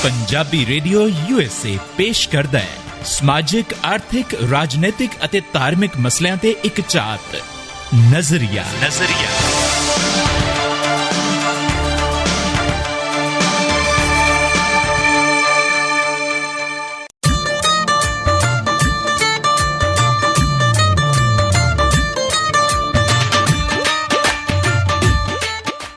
Punjabi radio USA ਪੇਸ਼ ਕਰਦਾ ਹੈ ਸਮਾਜਿਕ, ਆਰਥਿਕ, ਰਾਜਨੀਤਿਕ ਅਤੇ ਧਾਰਮਿਕ ਮਸਲਿਆਂ ਤੇ ਇੱਕ ਝਾਤ ਨਜ਼ਰੀਆ।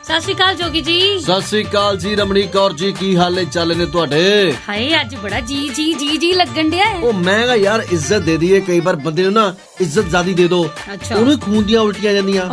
ਸਤਿ ਸ਼੍ਰੀ ਅਕਾਲ ਜੋਗੀ ਜੀ। ਸਤਿ ਸ਼੍ਰੀ ਅਕਾਲ ਜੀ ਰਮਣੀ ਕੌਰ ਜੀ, ਕੀ ਹਾਲੇ ਚੱਲ ਨੇ ਤੁਹਾਡੇ? ਹਾਏ ਅੱਜ ਬੜਾ ਜੀ ਲੱਗਣ ਡਿਆ ਹੈ। ਉਹ ਮੈਂ ਕਿਹਾ ਯਾਰ ਇੱਜ਼ਤ ਦੇ ਦਈਏ, ਕਈ ਵਾਰ ਬੰਦੇ ਨੂੰ ਨਾ ਇੱਜ਼ਤ ਜ਼ਿਆਦੀ ਦੇ ਦੋ, ਉਹਨੂੰ ਖੂਨ ਦੀਆਂ ਉਲਟੀਆਂ ਜਾਂਦੀਆਂ।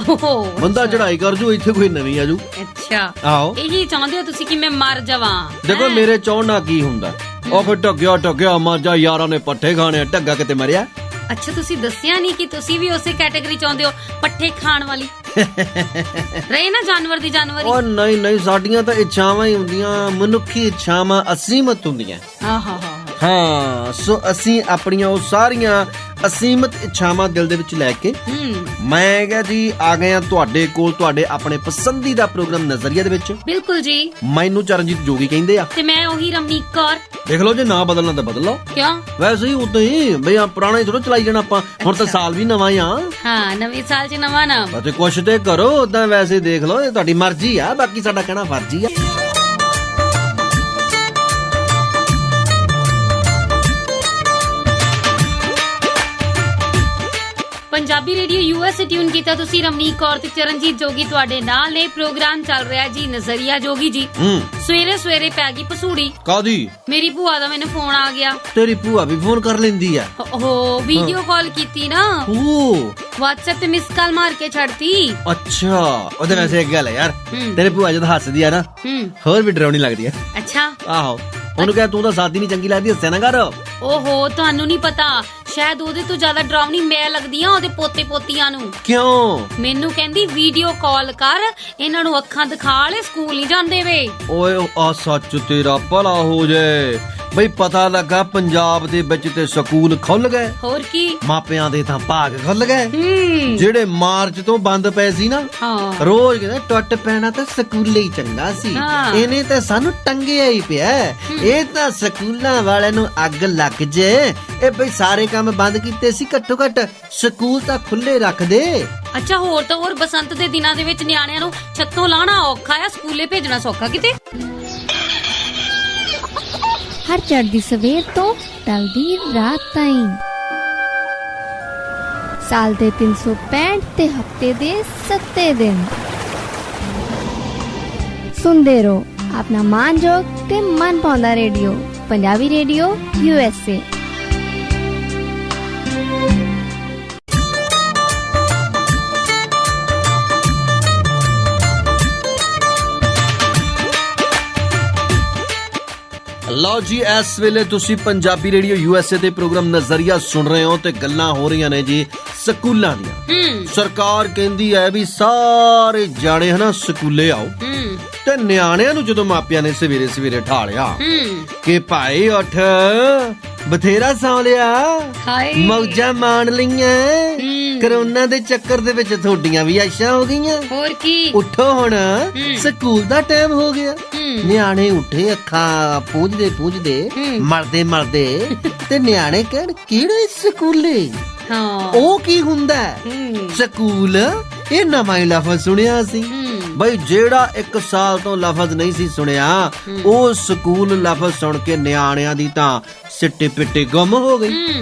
ਬੰਦਾ ਚੜਾਈ ਕਰ ਜੂ, ਇੱਥੇ ਕੋਈ ਨਵੀਂ ਆ ਜੂ। ਅੱਛਾ ਆਓ, ਇਹੀ ਚਾਹੁੰਦੇ ਹੋ ਤੁਸੀਂ ਕਿ ਮੈਂ ਮਰ ਜਾਵਾਂ? ਦੇਖੋ ਮੇਰੇ ਚਾਹੁਣ ਨਾਲ ਕੀ ਹੁੰਦਾ, ਉਹ ਫਿਰ ਢੱਗਿਆ ਮਰ ਜਾ, ਯਾਰਾਂ ਨੇ ਪੱਠੇ ਖਾਣੇ, ਢੱਗਾ ਕਿਤੇ ਮਰਿਆ। ਅੱਛਾ ਤੁਸੀਂ ਦੱਸਿਆ ਨਹੀਂ ਕਿ ਤੁਸੀਂ ਵੀ ਉਸੇ ਕੈਟਾਗਰੀ ਚਾਹੁੰਦੇ ਹੋ, ਪੱਠੇ ਖਾਣ ਵਾਲੀ ਰਹੇ ਨਾ, ਜਾਨਵਰ ਦੀ ਜਾਨਵਰ। ਉਹ ਨਹੀਂ, ਸਾਡੀਆਂ ਤਾਂ ਇੱਛਾਵਾਂ ਹੀ ਹੁੰਦੀਆਂ, ਮਨੁੱਖੀ ਇੱਛਾਵਾਂ ਅਸੀਮਤ ਹੁੰਦੀਆਂ। ਹਾਂ, ਸੋ ਅਸੀਂ ਆਪਣੀਆਂ ਉਹ ਸਾਰੀਆਂ ਅਸੀਮਤ ਇੱਛਾਵਾਂ ਦਿਲ ਦੇ ਵਿੱਚ ਲੈ ਕੇ ਮੈਂ ਕਿਹਾ ਜੀ ਆ ਗਏ ਆ ਤੁਹਾਡੇ ਕੋਲ, ਤੁਹਾਡੇ ਆਪਣੇ ਪਸੰਦੀਦਾ ਪ੍ਰੋਗਰਾਮ ਨਜ਼ਰੀਆ ਦੇ ਵਿੱਚ। ਬਿਲਕੁਲ ਜੀ। ਮੈਨੂੰ ਚਰਨਜੀਤ ਜੋਗੀ ਕਹਿੰਦੇ ਆ ਤੇ ਮੈਂ ਉਹੀ ਰਮਨੀਕ ਕੌਰ। ਦੇਖ ਲਓ ਜੇ ਨਾ ਬਦਲਣਾ ਤਾਂ ਬਦਲ ਲਓ। ਕਿਉਂ? ਵੈਸੇ ਹੀ ਉਦਾਂ ਹੀ ਬਈ ਪੁਰਾਣਾ ਹੀ ਥੋੜਾ ਚਲਾਈ ਜਾਣਾ ਆਪਾਂ। ਹੁਣ ਤਾਂ ਸਾਲ ਵੀ ਨਵਾਂ ਹੀ ਆ। ਹਾਂ, ਨਵੇਂ ਸਾਲ 'ਚ ਨਵਾਂ ਨਾਮ। ਅਤੇ ਕੁਛ ਤੇ ਕਰੋ, ਉਦਾਂ ਵੈਸੇ ਦੇਖ ਲਓ, ਇਹ ਤੁਹਾਡੀ ਮਰਜ਼ੀ ਆ, ਬਾਕੀ ਸਾਡਾ ਕਹਿਣਾ ਫਰਜ਼ੀ ਆ। ਪੰਜਾਬੀ ਰੇਡੀਓ USA ਟਿਊਨ ਕੀਤਾ ਤੁਸੀਂ। ਰਮਨੀਕ ਕੌਰ ਤੇ ਚਰਨਜੀਤ ਜੋਗੀ ਤੁਹਾਡੇ ਨਾਲ ਨੇ। ਪ੍ਰੋਗਰਾਮ ਚੱਲ ਰਿਹਾ ਜੀ ਨਜ਼ਰੀਆ। ਜੋਗੀ ਜੀ ਸਵੇਰੇ ਪੈ ਗਈ ਪਸੂੜੀ। ਕਾਦੀ? ਮੇਰੀ ਭੂਆ ਦਾ ਮੈਨੂੰ ਫੋਨ ਆ ਗਿਆ। ਤੇਰੀ ਭੂਆ ਵੀ ਫੋਨ ਕਰ ਲੈਂਦੀ ਆ? ਓਹ ਵੀਡੀਓ ਕਾਲ ਕੀਤੀ ਨਾ, WhatsApp ਤੇ ਮਿਸ ਕਾਲ ਮਾਰ ਕੇ ਛੱਡਤੀ। ਅੱਛਾ, ਉਹਦੇ ਵੈਸੇ ਇੱਕ ਗੱਲ ਹੈ ਯਾਰ, ਤੇਰੀ ਭੂਆ ਜਦ ਹੱਸਦੀ ਆ ਨਾ ਹੋਰ ਵੀ ਡਰਾਉਣੀ ਲੱਗਦੀ ਆ। ਅੱਛਾ, ਆਹੋ, ਉਹਨੂੰ ਕਹਿ ਤੂੰ ਤਾਂ ਸਾਦੀ ਨਹੀਂ ਚੰਗੀ ਲੱਗਦੀ, ਹੱਸਿਆ ਨਾ ਕਰ। ਓਹੋ, ਤੁਹਾਨੂੰ ਨਹੀਂ ਪਤਾ, ਸ਼ਾਇਦ ਉਹਦੇ ਤੋਂ ਜ਼ਿਆਦਾ ਡਰਾਵਣੀ ਮੈਂ ਲੱਗਦੀ ਆ ਉਹਦੇ ਪੋਤੇ ਪੋਤੀਆਂ ਨੂੰ। ਕਿਉਂ? ਮੈਨੂੰ ਕਹਿੰਦੀ ਵੀਡੀਓ ਕਾਲ ਕਰ, ਇਹਨਾਂ ਨੂੰ ਅੱਖਾਂ ਦਿਖਾ ਲੈ, ਸਕੂਲ ਨਹੀਂ ਜਾਂਦੇ ਵੇ। ਓਏ ਆ ਸੱਚ ਤੇਰਾ ਭਲਾ ਹੋ ਜਾਏ ਬਈ, ਪਤਾ ਲੱਗਾ ਪੰਜਾਬ ਦੇ ਵਿੱਚ ਤੇ ਸਕੂਲ ਖੁੱਲ ਗਏ। ਹੋਰ ਕੀ, ਮਾਪਿਆਂ ਦੇ ਤਾਂ ਭਾਗ ਖੁੱਲ ਗਏ। ਜਿਹੜੇ ਮਾਰਚ ਤੋਂ ਬੰਦ ਪਏ ਸੀ ਨਾ, ਰੋਜ਼ ਕਹਿੰਦੇ ਟੁੱਟ ਪੈਣਾ ਤਾਂ ਸਕੂਲੇ ਹੀ ਚੰਗਾ ਸੀ, ਇਹਨੇ ਤਾਂ ਸਾਨੂੰ ਟੰਗਿਆ ਹੀ ਪਿਆ। ਇਹ ਤਾਂ ਸਕੂਲਾਂ ਵਾਲਿਆਂ ਨੂੰ ਅੱਗ ਲੱਗ ਜੇ, ਇਹ ਬਈ ਸਾਰੇ ਕੰਮ ਬੰਦ ਕੀਤੇ ਸੀ, ਘੱਟੋ ਘੱਟ ਸਕੂਲ ਤਾਂ ਖੁੱਲੇ ਰੱਖ ਦੇ। ਅੱਛਾ, ਹੋਰ ਤਾਂ ਹੋਰ ਬਸੰਤ ਦੇ ਦਿਨਾਂ ਦੇ ਵਿੱਚ ਨਿਆਣਿਆਂ ਨੂੰ ਛੱਤੋਂ ਲਾਣਾ ਔਖਾ ਆ, ਸਕੂਲੇ ਭੇਜਣਾ ਸੌਖਾ ਕਿਤੇ। ਹਰ ਚੜ੍ਹਦੀ ਸਵੇਰ ਤੋਂ ਢਲਦੀ ਰਾਤ ਤਾਈਂ, ਸਾਲ ਦੇ 365 ਤੇ ਹਫਤੇ ਦੇ 7 ਦਿਨ ਸੁਣਦੇ ਰਹੋ ਆਪਣਾ ਮਾਨਯੋਗ ਤੇ ਮਨ ਪਾਉਂਦਾ ਰੇਡੀਓ, ਪੰਜਾਬੀ ਰੇਡੀਓ USA। ਲਓ ਜੀ, ਇਸ ਵੇਲੇ ਤੁਸੀਂ ਪੰਜਾਬੀ ਰੇਡੀਓ USA ਦੇ ਪ੍ਰੋਗਰਾਮ ਨਜ਼ਰੀਆ ਸੁਣ ਰਹੇ ਹੋ ਤੇ ਗੱਲਾਂ ਹੋ ਰਹੀਆਂ ਨੇ ਜੀ ਸਕੂਲਾਂ ਦੀਆਂ। ਸਰਕਾਰ ਕਹਿੰਦੀ ਹੈ ਵੀ ਸਾਰੇ ਜਾਣੇ ਹਨਾ ਸਕੂਲੇ ਆਓ, ਤੇ ਨਿਆਣਿਆਂ ਨੂੰ ਜਦੋਂ ਮਾਪਿਆਂ ਨੇ ਸਵੇਰੇ ਠਾਲਿਆ ਕਿ ਭਾਈ ਉੱਠ, ਬਥੇਰਾ ਸੌਂ ਲਿਆ, ਮੌਜਾਂ ਮਾਣ ਲਈਆਂ, ਕਰੋਨਾ ਦੇ ਚੱਕਰ ਦੇ ਵਿੱਚ ਤੁਹਾਡੀਆਂ ਵੀ ਆਇਸ਼ਾਂ ਹੋ ਗਈਆਂ, ਹੋਰ ਕੀ, ਉੱਠੋ ਹੁਣ ਸਕੂਲ ਦਾ ਟਾਈਮ ਹੋ ਗਿਆ। ਨਿਆਣੇ ਉੱਠੇ, ਅੱਖਾਂ ਪੂੰਝਦੇ ਮਲਦੇ ਤੇ ਨਿਆਣੇ ਕਹਿਣ ਕਿਹੜੇ ਸਕੂਲੇ? ਉਹ ਕੀ ਹੁੰਦਾ ਸਕੂਲ? ਇਹ ਨਵਾਂ ਹੀ ਲਫ਼ਜ਼ ਸੁਣਿਆ ਸੀ ਬਈ, ਜਿਹੜਾ 1 ਸਾਲ ਤੋਂ ਲਫ਼ਜ਼ ਨਹੀਂ ਸੀ ਸੁਣਿਆ, ਉਹ ਸਕੂਲ ਲਫ਼ਜ਼ ਸੁਣ ਕੇ ਨਿਆਣਿਆਂ ਦੀ ਤਾਂ ਸਿੱਟੇ ਪਿੱਟੇ ਗੁੰਮ ਹੋ ਗਈ।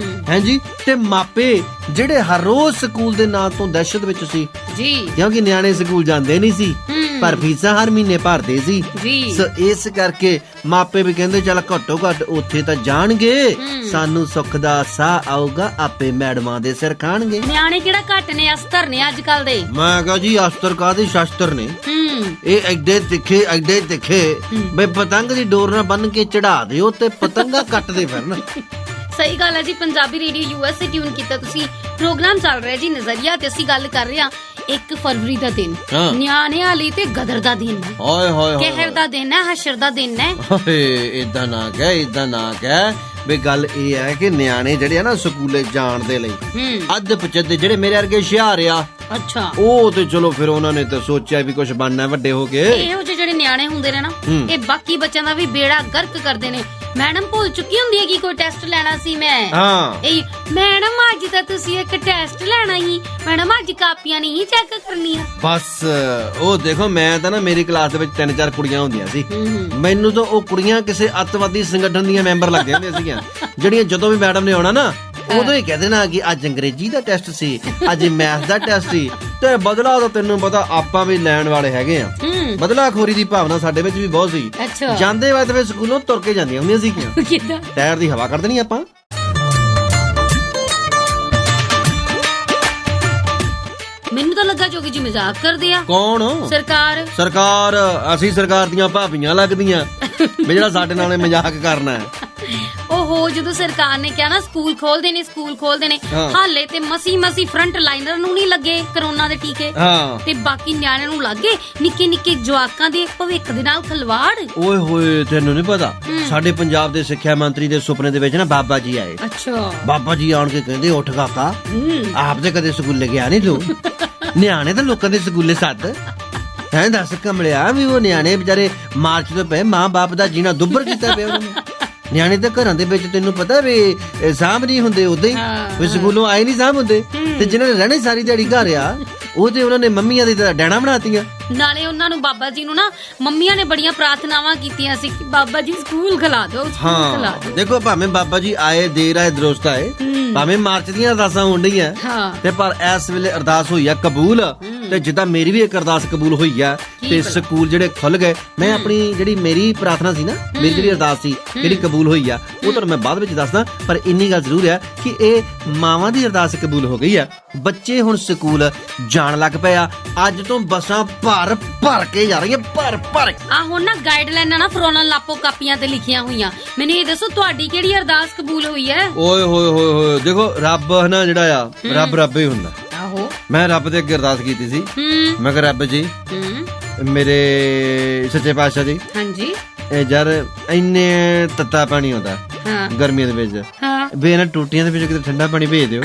ਹਾਂਜੀ, ਤੇ ਮਾਪੇ ਜਿਹੜੇ ਹਰ ਰੋਜ਼ ਸਕੂਲ ਦੇ ਨਾਂ ਤੋਂ ਦਹਿਸ਼ਤ ਵਿੱਚ ਸੀ ਜੀ, ਕਿਉਂਕਿ ਨਿਆਣੇ ਸਕੂਲ ਜਾਂਦੇ ਨਹੀਂ ਸੀ ਪਰ ਫੀਸਾਂ ਹਰ ਮਹੀਨੇ ਭਰਦੇ ਸੀ। ਸੋ ਇਸ ਕਰਕੇ ਮਾਪੇ ਵੀ ਕਹਿੰਦੇ ਚੱਲ ਘੱਟੋ ਘੱਟ ਉੱਥੇ ਤਾਂ ਜਾਣਗੇ, ਸਾਨੂੰ ਸੁੱਖ ਦਾ ਸਾਹ ਆਊਗਾ, ਆਪੇ ਮੈਡਮਾਂ ਦੇ ਸਿਰ ਖਾਣਗੇ। ਨਿਆਣੇ ਕਿਹੜਾ ਘੱਟ ਨੇ, ਅਸਤਰ ਨੇ ਅੱਜ ਕੱਲ ਦੇ। ਮੈਂ ਕਹਾਂ ਜੀ ਅਸਤਰ ਕਾਹਦੇ, ਸ਼ਸਤਰ ਨੇ ਇਹ। ਐਡੇ ਤਿੱਖੇ ਬਈ ਪਤੰਗ ਦੀ ਡੋਰ ਨਾਲ ਬੰਨ ਕੇ ਚੜਾ ਦਿਓ ਤੇ ਪਤੰਗਾ ਕੱਟਦੇ ਫਿਰਨ। ਸਹੀ ਗੱਲ ਹੈ ਜੀ। ਪੰਜਾਬੀ ਰੇਡੀਓ USA ਟਿਊਨ ਕੀਤਾ ਤੁਸੀਂ। ਪ੍ਰੋਗਰਾਮ ਚੱਲ ਰਿਹਾ ਜੀ ਨਜ਼ਰੀਆ ਤੇ ਅਸੀਂ ਗੱਲ ਕਰ ਰਹੇ ਹਾਂ 1 ਫਰਵਰੀ ਦਾ ਦਿਨ, ਨਿਆਣਿਆਂ ਲਈ ਤੇ ਗਦਰ ਦਾ ਦਿਨ ਹੈ, ਕਹਿਰ ਦਾ ਦਿਨ ਹੈ, ਹਸ਼ਰ ਦਾ ਦਿਨ ਹੈ। ਏਦਾਂ ਨਾ ਕਹਿ ਵੀ ਗੱਲ ਇਹ ਹੈ ਕਿ ਨਿਆਣੇ ਜਿਹੜੇ ਆ ਨਾ ਸਕੂਲੇ ਜਾਣ ਦੇ ਲਈ ਅੱਧ ਪਚੱਦੇ, ਜਿਹੜੇ ਮੇਰੇ ਵਰਗੇ ਹੁਸ਼ਿਆਰ ਆ, ਅੱਛਾ, ਉਹ ਤੇ ਚਲੋ ਫਿਰ ਉਹਨਾਂ ਨੇ ਤਾਂ ਸੋਚਿਆ ਵੀ ਕੁਝ ਬਣਨਾ ਵੱਡੇ ਹੋ ਕੇ। ਇਹੋ ਜਿਹੇ ਜਿਹੜੇ ਨਿਆਣੇ ਹੁੰਦੇ ਨੇ ਨਾ, ਇਹ ਬਾਕੀ ਬੱਚਿਆਂ ਦਾ ਵੀ ਬੇੜਾ ਗਰਕ ਕਰਦੇ ਨੇ। ਮੈਡਮ ਭੁੱਲ ਚੁੱਕੀ ਹੁੰਦੀ ਹੈ ਕਿ ਕੋਈ ਟੈਸਟ ਲੈਣਾ ਸੀ ਮੈਂ। ਇਹ ਮੈਡਮ ਅੱਜ ਤਾਂ ਤੁਸੀਂ ਇੱਕ ਟੈਸਟ ਲੈਣਾ ਹੀ, ਮੈਡਮ ਅੱਜ ਕਾਪੀਆਂ ਨਹੀਂ ਚੈੱਕ ਕਰਨੀਆਂ। ਬਸ ਉਹ ਦੇਖੋ, ਮੈਂ ਤਾਂ ਨਾ ਮੇਰੀ ਕਲਾਸ ਦੇ ਵਿੱਚ 3-4 ਕੁੜੀਆਂ ਹੁੰਦੀਆਂ ਸੀ, ਮੈਨੂੰ ਤਾਂ ਉਹ ਕੁੜੀਆਂ ਕਿਸੇ ਅੱਤਵਾਦੀ ਸੰਗਠਨ ਦੀਆਂ ਮੈਂਬਰ ਲੱਗੇ ਹੁੰਦੀਆਂ ਸੀਗੀਆਂ, ਜਿਹੜੀਆਂ ਜਦੋਂ ਵੀ ਮੈਡਮ ਨੇ ਆਉਣਾ ਨਾ ਉਦੋਂ ਹੀ ਕਹਿ ਦੇਣਾ ਕਿ ਅੱਜ ਅੰਗਰੇਜ਼ੀ ਦਾ ਟੈਸਟ ਸੀ, ਅੱਜ ਮੈਥ ਦਾ ਟੈਸਟ ਸੀ। ਤੇ ਬਦਲਾ ਤਾਂ ਤੈਨੂੰ ਪਤਾ ਆਪਾਂ ਵੀ ਲੈਣ ਵਾਲੇ ਹੈਗੇ ਆ। ਬਦਲਾਖੋਰੀ ਦੀ ਭਾਵਨਾ ਸਾਡੇ ਵਿੱਚ ਵੀ ਬਹੁਤ ਸੀ। ਜਾਂਦੇ ਵਕਤ ਵਿੱਚ ਸਕੂਲੋਂ ਤੁਰ ਕੇ ਜਾਂਦੀਆਂ ਹੁੰਦੀਆਂ ਸੀਗੀਆਂ, ਟਾਇਰ ਦੀ ਹਵਾ ਕਰ ਦੇਣੀ ਆਪਾਂ। ਮੈਨੂੰ ਤਾਂ ਲੱਗਾ ਜੋਗੀ ਜੀ ਮਜ਼ਾਕ ਕਰਦੇ ਆ। ਕੌਣ? ਸਰਕਾਰ। ਅਸੀਂ ਸਰਕਾਰ ਦੀਆਂ ਭਾਬੀਆਂ ਲੱਗਦੀਆਂ ਵੀ ਜਿਹੜਾ ਸਾਡੇ ਨਾਲ ਮਜ਼ਾਕ ਕਰਨਾ ਹੈ। ਓਹੋ, ਜਦੋਂ ਸਰਕਾਰ ਨੇ ਕਿਹਾ ਨਾ ਸਕੂਲ ਖੋਲਦੇ ਨੇ, ਹਾਲੇ ਤੇ ਮਸੀ ਫਰੰਟ ਲਾਈਨਰ ਨੂੰ ਨਹੀਂ ਲੱਗੇ ਕਰੋਨਾ ਦੇ ਟੀਕੇ, ਤੇ ਬਾਕੀ ਨਿਆਣਿਆਂ ਨੂੰ ਲੱਗੇ। ਨਿੱਕੇ ਜਵਾਕਾਂ ਦੇ ਭਵਿੱਖ ਦੇ ਨਾਲ ਖਲਵਾੜ। ਓਏ ਹੋਏ, ਤੈਨੂੰ ਨਹੀਂ ਪਤਾ, ਸਾਡੇ ਪੰਜਾਬ ਦੇ ਸਿੱਖਿਆ ਮੰਤਰੀ ਦੇ ਸੁਪਨੇ ਦੇ ਵਿੱਚ ਨਾ ਬਾਬਾ ਜੀ ਆਏ। ਅੱਛਾ। ਬਾਬਾ ਜੀ ਆਣ ਕੇ ਕਹਿੰਦੇ, ਉੱਠ ਕਾਕਾ, ਆਪ ਤੇ ਕਦੇ ਸਕੂਲੇ ਗਿਆ ਨਹੀਂ ਤੂੰ, ਨਿਆਣੇ ਤਾਂ ਲੋਕਾਂ ਦੇ ਸਕੂਲੇ ਸੱਦ। ਹੈਂ ਦੱਸ ਕਮਲਿਆ, ਵੀ ਉਹ ਨਿਆਣੇ ਵਿਚਾਰੇ ਮਾਰਚ ਤੋਂ ਪਏ, ਮਾਂ ਬਾਪ ਦਾ ਜੀਣਾ ਦੁੱਬਰ ਕੀਤਾ ਪਿਆ ਉਹਨਾਂ ਨੇ। ਨਿਆਣੇ ਤਾਂ ਘਰਾਂ ਦੇ ਵਿੱਚ ਤੈਨੂੰ ਪਤਾ ਵੀ ਸਾਂਭ ਨਹੀਂ ਹੁੰਦੇ, ਉਦਾਂ ਹੀ ਸਕੂਲੋਂ ਆਏ ਨਹੀਂ ਸਾਂਭ ਹੁੰਦੇ, ਤੇ ਜਿਹਨਾਂ ਨੇ ਰਹਿਣੇ ਸਾਰੀ ਦਿਹਾੜੀ ਘਰ ਆ, ਉਹ ਤੇ ਉਹਨਾਂ ਨੇ ਮੰਮੀਆਂ ਦੀ ਤਾਂ ਡੈਣਾ ਬਣਾਤੀਆਂ। ਨਾਲੇ ਉਹਨਾਂ ਨੂੰ ਬਾਬਾ ਜੀ ਨੂੰ ਨਾ ਮੰਮੀਆਂ ਨੇ ਬੜੀਆਂ ਪ੍ਰਾਰਥਨਾਵਾਂ ਕੀਤੀਆਂ ਸੀ ਕਿ ਬਾਬਾ ਜੀ ਸਕੂਲ ਖਿਲਾ ਦਿਓ, ਸਕੂਲ ਖਿਲਾ ਦਿਓ। ਦੇਖੋ, ਭਾਵੇਂ ਬਾਬਾ ਜੀ ਆਏ, ਦੇਰ ਆਏ ਦਰੁਸਤ ਆਏ, ਭਾਵੇਂ ਮਾਰਚ ਦੀਆਂ ਅਰਦਾਸਾਂ ਹੋਣ ਡੀਆਂ, ਤੇ ਪਰ ਇਸ ਵੇਲੇ ਅਰਦਾਸ ਹੋਈ ਆ ਕਬੂਲ। ਤੇ ਜਿੱਦਾਂ ਮੇਰੀ ਵੀ ਇੱਕ ਅਰਦਾਸ ਕਬੂਲ ਹੋਈ ਆ, ਤੇ ਸਕੂਲ ਜਿਹੜੇ ਖੁੱਲ ਗਏ। ਮੈਂ ਆਪਣੀ ਜਿਹੜੀ ਮੇਰੀ ਪ੍ਰਾਰਥਨਾ ਸੀ ਨਾ, ਮੇਰੀ ਜਿਹੜੀ ਅਰਦਾਸ ਸੀ ਜਿਹੜੀ ਕਬੂਲ ਹੋਈ ਆ, ਉਹ ਤੁਹਾਨੂੰ ਮੈਂ ਬਾਅਦ ਵਿੱਚ ਦੱਸਦਾ, ਪਰ ਇੰਨੀ ਗੱਲ ਜ਼ਰੂਰ ਆ ਕਿ ਇਹ ਮਾਵਾਂ ਦੀ ਅਰਦਾਸ ਕਬੂਲ ਹੋ ਗਈ ਆ। ਬੱਚੇ ਹੁਣ ਸਕੂਲ ਜਾਣ ਲੱਗ ਪਏ ਆ। ਅੱਜ ਤੋਂ ਬੱਸਾਂ ਭਰ ਕੇ ਜਾ ਰਹੀਆਂ, ਭਰ। ਆ ਹੁਣ ਨਾ ਗਾਈਡਲਾਈਨਾਂ ਨਾ ਫਰੋਲਨ ਲਾਪੋ ਕਾਪੀਆਂ ਤੇ ਲਿਖੀਆਂ ਹੋਈਆਂ। ਮੈਨੂੰ ਇਹ ਦੱਸੋ, ਤੁਹਾਡੀ ਕਿਹੜੀ ਅਰਦਾਸ ਕਬੂਲ ਹੋਈ ਹੈ? ਓਏ ਹੋਏ, ਦੇਖੋ ਰੱਬ ਨਾ ਜਿਹੜਾ ਆ, ਰੱਬ ਹੀ ਹੁੰਦਾ। ਆਹੋ, ਮੈਂ ਰੱਬ ਦੇ ਅੱਗੇ ਅਰਦਾਸ ਕੀਤੀ ਸੀ। ਮੈਂ ਕਿਹਾ, ਰੱਬ ਜੀ, ਮੇਰੇ ਸੱਚੇ ਪਾਤਸ਼ਾਹ ਜੀ, ਹਾਂਜੀ, ਇਹ ਯਾਰ ਇੰਨੇ ਤੱਤਾ ਪਾਣੀ ਹੁੰਦਾ ਗਰਮੀਆਂ ਦੇ ਵਿੱਚ, ਵੀ ਇਹਨਾਂ ਟੂਟੀਆਂ ਦੇ ਵਿੱਚ ਕਿਤੇ ਠੰਡਾ ਪਾਣੀ ਭੇਜ ਦਿਓ।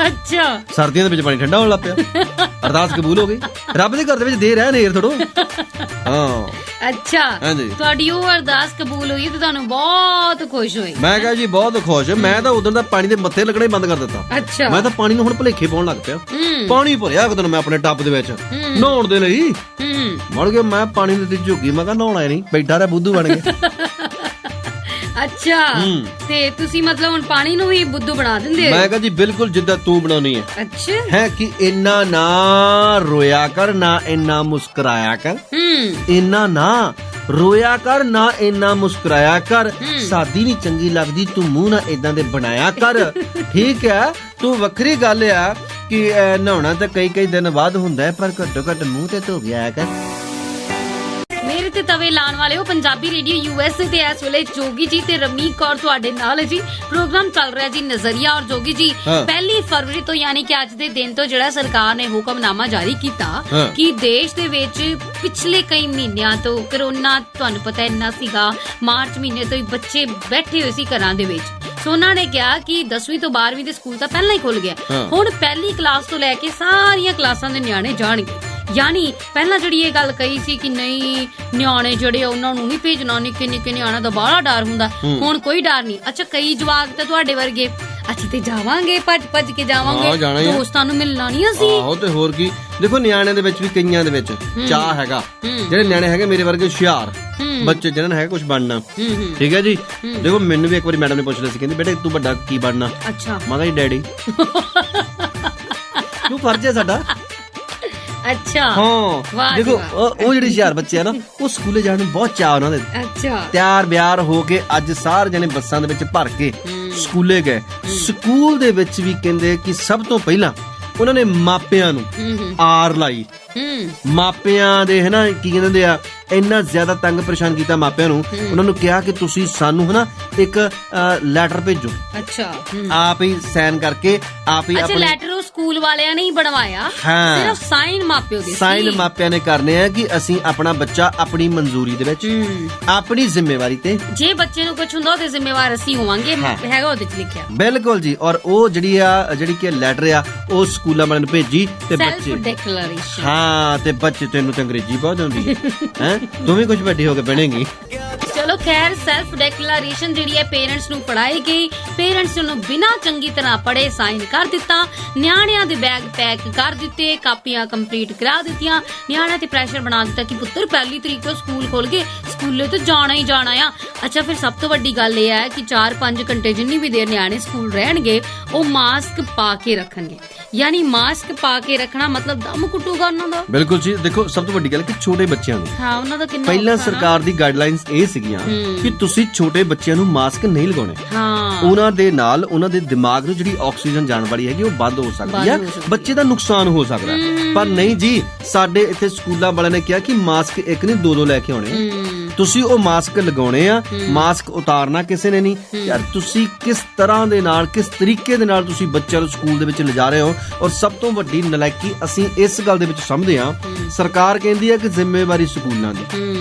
ਅੱਛਾ। ਸਰਦੀਆਂ ਦੇ ਵਿੱਚ ਪਾਣੀ ਠੰਡਾ ਹੋਣ ਲੱਗ ਪਿਆ। ਅਰਦਾਸ ਕਬੂਲ ਹੋ ਗਈ। ਰੱਬ ਦੇ ਘਰ ਦੇ ਵਿੱਚ ਦੇਰ ਹੈ, ਨੇਰ ਥੋੜੋ। ਅੱਛਾ, ਤੁਹਾਡੀ ਉਹ ਅਰਦਾਸ ਕਬੂਲ ਹੋਈ ਤੇ ਤੁਹਾਨੂੰ ਬਹੁਤ ਖੁਸ਼ ਹੋਏ? ਮੈਂ ਕਿਹਾ ਜੀ ਬਹੁਤ ਖੁਸ਼। ਮੈਂ ਤਾਂ ਉਦੋਂ ਦਾ ਪਾਣੀ ਦੇ ਮੱਥੇ ਲੱਗਣਾ ਹੀ ਬੰਦ ਕਰ ਦਿੱਤਾ। ਅੱਛਾ। ਮੈਂ ਤਾਂ ਪਾਣੀ ਨੂੰ ਹੁਣ ਭੁਲੇਖੇ ਪਾਉਣ ਲੱਗ ਪਿਆ। ਪਾਣੀ ਭਰਿਆ ਇੱਕ ਦਿਨ ਮੈਂ ਆਪਣੇ ਟੱਬ ਦੇ ਵਿੱਚ ਨਹਾਉਣ ਦੇ ਲਈ। ਮੁੜ ਕੇ ਮੈਂ ਪਾਣੀ ਦੇ ਝੁੱਗੀ, ਮੈਂ ਕਿਹਾ ਨਹਾਉਣਾ ਨਹੀਂ, ਬੈਠਾ ਰਿਹਾ ਬੁੱਧੂ ਬਣ ਕੇ। ਅੱਛਾ, ਤੇ ਤੁਸੀਂ ਮਤਲਬ ਹੁਣ ਪਾਣੀ ਨੂੰ ਵੀ ਬੁੱਧੂ ਬਣਾ ਦਿੰਦੇ ਹੋ? ਮੈਂ ਕਿਹਾ ਜੀ ਬਿਲਕੁਲ ਜਿੱਦਾਂ ਤੂੰ ਬਣਾਉਣੀ ਹੈ। ਅੱਛਾ। ਹੈ ਕਿ ਇੰਨਾ ਨਾ ਰੋਇਆ ਕਰ, ਨਾ ਇੰਨਾ ਮੁਸਕਰਾਇਆ ਕਰ। ਇੰਨਾ ਨਾ ਰੋਇਆ ਕਰ, ਨਾ ਇੰਨਾ ਮੁਸਕਰਾਇਆ ਕਰ। ਸਾਦੀ ਨਹੀਂ ਚੰਗੀ ਲੱਗਦੀ, ਤੂੰ ਮੂੰਹ ਨਾ ਇਦਾਂ ਦੇ ਬਣਾਇਆ ਕਰ। ਠੀਕ ਹੈ, ਤੂੰ ਵੱਖਰੀ ਗੱਲ ਆ ਕਿ ਨਹਾਉਣਾ ਤਾਂ ਕਈ ਦਿਨ ਬਾਅਦ ਹੁੰਦਾ, ਪਰ ਘੱਟੋ ਘੱਟ ਮੂੰਹ ਤੇ ਧੋ ਗਿਆ ਕਰ। ਮੇਰੇ ਤੇ ਤਵੇ ਲਾਉਣ ਵਾਲੇ ਹੋ ਪੰਜਾਬੀ ਰੇਡੀਓ USA ਤੇ ਇਸ ਵੇਲੇ ਜੋਗੀ ਜੀ ਤੇ ਰਮਨੀਕ ਕੌਰ ਤੁਹਾਡੇ ਨਾਲ ਜੀ। ਪ੍ਰੋਗਰਾਮ ਚੱਲ ਰਿਹਾ ਜੀ ਨਜ਼ਰੀਆ। ਔਰ ਜੋਗੀ ਜੀ, 1 ਫਰਵਰੀ ਤੋਂ ਯਾਨੀ ਕਿ ਅੱਜ ਦੇ ਦਿਨ ਤੋਂ ਜਿਹੜਾ ਸਰਕਾਰ ਨੇ ਹੁਕਮਨਾਮਾ ਜਾਰੀ ਕੀਤਾ ਕਿ ਦੇਸ਼ ਦੇ ਵਿੱਚ ਪਿਛਲੇ ਕਈ ਮਹੀਨਿਆਂ ਤੋਂ ਕਰੋਨਾ, ਤੁਹਾਨੂੰ ਪਤਾ ਇੰਨਾ ਸੀਗਾ, ਮਾਰਚ ਮਹੀਨੇ ਤੋਂ ਹੀ ਬੱਚੇ ਬੈਠੇ ਹੋਏ ਸੀ ਘਰਾਂ ਦੇ ਵਿੱਚ। ਸੋ ਉਹਨਾਂ ਨੇ ਕਿਹਾ ਕਿ 10ਵੀਂ ਤੋਂ 12ਵੀਂ ਦੇ ਸਕੂਲ ਤਾਂ ਪਹਿਲਾਂ ਹੀ ਖੁੱਲ ਗਿਆ, ਹੁਣ ਪਹਿਲੀ ਕਲਾਸ ਤੋਂ ਲੈ ਕੇ ਸਾਰੀਆਂ ਕਲਾਸਾਂ ਦੇ ਨਿਆਣੇ ਜਾਣਗੇ। ਯਾਨੀ ਪਹਿਲਾਂ ਜਿਹੜੀ ਇਹ ਗੱਲ ਕਹੀ ਸੀ ਕਿ ਨਹੀਂ ਨਿਆਣੇ ਜਿਹੜੇ ਉਹਨਾਂ ਨੂੰ ਨਹੀਂ ਭੇਜਣਾ, ਨਿੱਕੇ ਨਿਆਣਿਆਂ ਦਾ ਬਾਹਲਾ ਡਰ ਹੁੰਦਾ, ਹੁਣ ਕੋਈ ਡਰ ਨਹੀਂ। ਅੱਛਾ, ਕਈ ਜਵਾਕ ਤਾਂ ਤੁਹਾਡੇ ਵਰਗੇ, ਅਸੀਂ ਤੇ ਜਾਵਾਂਗੇ, ਭੱਜ ਕੇ ਜਾਵਾਂਗੇ, ਦੋਸਤਾਂ ਨੂੰ ਮਿਲਣਾ ਨਹੀਂ ਅਸੀਂ। ਆਹੋ, ਤੇ ਹੋਰ ਕੀ। ਦੇਖੋ, ਨਿਆਣਿਆਂ ਦੇ ਵਿੱਚ ਵੀ ਕਈਆਂ ਦੇ ਵਿੱਚ ਚਾਹ ਹੈਗਾ। ਜਿਹੜੇ ਨਿਆਣੇ ਹੈਗੇ ਮੇਰੇ ਵਰਗੇ ਹੁਸ਼ਿਆਰ ਬੱਚੇ, ਜਿਹਨਾਂ ਨੇ ਹੈਗਾ ਕੁਝ ਬਣਨਾ। ਠੀਕ ਹੈ ਜੀ। ਦੇਖੋ, ਮੈਨੂੰ ਵੀ ਇੱਕ ਵਾਰੀ ਮੈਡਮ ਨੇ ਪੁੱਛ ਲਿਆ ਸੀ, ਕਹਿੰਦੀ ਬੇਟੇ ਤੂੰ ਵੱਡਾ ਕੀ ਬਣਨਾ? ਅੱਛਾ। ਮੈਂ ਕਿਹਾ ਜੀ ਡੈਡੀ। ਕਿਉਂ ਫਰਜ਼ ਹੈ ਸਾਡਾ। ਅੱਛਾ। ਹਾਂ, ਦੇਖੋ ਉਹ ਜਿਹੜੇ ਹੁਸ਼ਿਆਰ ਬੱਚੇ ਆ ਨਾ, ਉਹ ਸਕੂਲੇ ਜਾਣ ਨੂੰ ਬਹੁਤ ਚਾਅ ਉਹਨਾਂ ਦੇ। ਅੱਛਾ। ਤਿਆਰ ਬਿਆਰ ਹੋ ਕੇ ਅੱਜ ਸਾਰੇ ਜਣੇ ਬੱਸਾਂ ਦੇ ਵਿੱਚ ਭਰ ਕੇ ਸਕੂਲੇ ਗਏ। ਸਕੂਲ ਦੇ ਵਿੱਚ ਵੀ ਕਹਿੰਦੇ ਕਿ ਸਭ ਤੋਂ ਪਹਿਲਾਂ ਉਹਨਾਂ ਨੇ ਮਾਪਿਆਂ ਨੂੰ ਆਰ ਲਾਈ। ਮਾਪਿਆਂ ਦੇ ਹਨਾ ਕੀ ਕਹਿੰਦੇ ਆ, ਇੰਨਾ ਜ਼ਿਆਦਾ ਤੰਗ ਪਰੇਸ਼ਾਨ ਕੀਤਾ ਮਾਪਿਆਂ ਨੂੰ। ਉਹਨਾਂ ਨੂੰ ਕਿਹਾ ਕਿ ਤੁਸੀਂ ਸਾਨੂੰ ਹਨਾ ਇੱਕ ਲੈਟਰ ਭੇਜੋ। ਅੱਛਾ। ਆਪ ਹੀ ਸਾਈਨ ਕਰਕੇ, ਆਪ ਹੀ ਆਪਣੇ ਲੈਟਰ ਉਹ ਸਕੂਲ ਸਕੂਲ ਵਾਲਿਆਂ ਨੇ ਹੀ ਬਣਵਾਇਆ, ਹਾਂ। ਸਿਰਫ ਸਾਈਨ ਮਾਪਿਓ ਦੇ ਸਾਈਨ ਮਾਪਿਆਂ ਨੇ ਕਰਨੇ ਆ ਕਿ ਅਸੀਂ ਆਪਣਾ ਬੱਚਾ ਆਪਣੀ ਮਨਜ਼ੂਰੀ ਦੇ ਵਿੱਚ ਆਪਣੀ ਜ਼ਿੰਮੇਵਾਰੀ ਤੇ, ਜੇ ਬੱਚੇ ਨੂੰ ਕੁਝ ਹੁੰਦਾ ਉਹਦੇ ਜ਼ਿੰਮੇਵਾਰ ਅਸੀਂ ਹੋਵਾਂਗੇ, ਹੈਗਾ ਉਹਦੇ ਚ ਲਿਖਿਆ। ਬਿਲਕੁਲ ਜੀ। ਔਰ ਉਹ ਜਿਹੜੀ ਕਿ ਲੈਟਰ ਆ ਉਹ ਸਕੂਲਾਂ ਵਾਲਿਆਂ ਨੂੰ ਭੇਜੀ ਤੇ ਸੈਲਫ ਬੱਚੇ ਡਿਕਲੇਰੇਸ਼ਨ। ਹਾਂ, ਤੇ ਬੱਚੇ ਤੈਨੂੰ ਤੇ ਅੰਗਰੇਜ਼ੀ ਬਹੁਤ ਆਉਂਦੀ ਹੈ ਤੂੰ ਵੀ ਕੁਝ ਵੱਡੀ ਹੋ ਕੇ ਬਣੇਗੀ। ਚਲੋ ਖੈਰ, ਸੈਲਫ ਡਿਕਲੇਰੇਸ਼ਨ ਜਿਹੜੀ ਹੈ ਪੇਰੈਂਟਸ ਨੂੰ ਪੜਾਈ ਗਈ। ਪੇਰੈਂਟਸ ਨੂੰ ਬਿਨਾਂ ਚੰਗੀ ਤਰ੍ਹਾਂ ਪੜੇ ਸਾਈਨ ਕਰ ਦਿੱਤਾ, ਨਿਆਣਿਆਂ ਦੇ ਬੈਗ ਪੈਕ ਕਰ ਦਿੱਤੇ, ਕਾਪੀਆਂ ਕੰਪਲੀਟ ਕਰਾ ਦਿੱਤੀਆਂ, ਨਿਆਣਿਆਂ ਤੇ ਪ੍ਰੈਸ਼ਰ ਬਣਾ ਦਿੱਤਾ ਕਿ ਪੁੱਤਰ 1 ਤਰੀਕ ਤੋਂ ਸਕੂਲ ਖੁੱਲ ਗਏ, ਸਕੂਲੇ ਤਾਂ ਜਾਣਾ ਹੀ ਜਾਣਾ ਆ। ਅੱਛਾ, ਫਿਰ ਸਭ ਤੋਂ ਵੱਡੀ ਗੱਲ ਇਹ ਹੈ ਕਿ 4-5 ਘੰਟੇ ਜਿੰਨੀ ਵੀ ਦੇਰ ਨਿਆਣੇ ਸਕੂਲ ਰਹਿਣਗੇ ਉਹ ਮਾਸਕ ਪਾ ਕੇ ਰੱਖਣਗੇ। ਯਾਨੀ ਮਾਸਕ ਪਾ ਕੇ ਰੱਖਣਾ ਮਤਲਬ ਦਮ ਕੁੱਟੂਗਾ ਉਹਨਾਂ ਦਾ। ਬਿਲਕੁਲ ਜੀ। ਦੇਖੋ, ਸਭ ਤੋਂ ਵੱਡੀ ਗੱਲ ਕਿ ਛੋਟੇ ਬੱਚਿਆਂ ਨੂੰ, ਹਾਂ, ਉਹਨਾਂ ਦਾ ਕਿੰਨਾ ਪਹਿਲਾਂ ਸਰਕਾਰ ਦੀ ਗਾਈਡਲਾਈਨਸ ਇਹ ਸੀਗੀਆਂ ਕਿ ਤੁਸੀਂ ਛੋਟੇ ਬੱਚਿਆਂ ਨੂੰ ਮਾਸਕ ਨਹੀਂ ਲਗਾਉਣੇ। ਹਾਂ, ਉਹਨਾਂ ਦੇ ਨਾਲ ਉਹਨਾਂ ਦੇ ਦਿਮਾਗ ਨੂੰ ਜਿਹੜੀ ਆਕਸੀਜਨ ਜਾਣ ਵਾਲੀ ਹੈਗੀ ਉਹ ਬੰਦ ਹੋ ਸਕਦੀ ਹੈ, ਬੱਚੇ ਦਾ ਨੁਕਸਾਨ ਹੋ ਸਕਦਾ। ਪਰ ਨਹੀਂ ਜੀ, ਸਾਡੇ ਇੱਥੇ ਸਕੂਲਾਂ ਵਾਲਿਆਂ ਨੇ ਕਿਹਾ ਕਿ ਮਾਸਕ ਇੱਕ ਨਹੀਂ 2-2 ਲੈ ਕੇ ਆਉਣੇ। ਤੁਸੀਂ ਉਹ ਮਾਸਕ ਲਗਾਉਣੇ ਆ, ਮਾਸਕ ਉਤਾਰਨਾ ਕਿਸੇ ਨੇ ਨਹੀਂ। ਯਾਰ ਤੁਸੀਂ ਕਿਸ ਤਰ੍ਹਾਂ ਦੇ ਨਾਲ, ਕਿਸ ਤਰੀਕੇ ਦੇ ਨਾਲ ਤੁਸੀਂ ਬੱਚਿਆਂ ਨੂੰ ਸਕੂਲ ਦੇ ਵਿੱਚ ਲਿਜਾ ਰਹੇ ਹੋ। ਔਰ ਸਭ ਤੋਂ ਵੱਡੀ ਨਲਾਇਕੀ ਅਸੀਂ ਇਸ ਗੱਲ ਦੇ ਵਿੱਚ ਸਮਝਦੇ ਹਾਂ, ਸਰਕਾਰ ਕਹਿੰਦੀ ਹੈ ਕਿ ਜ਼ਿੰਮੇਵਾਰੀ ਸਕੂਲਾਂ ਦੀ,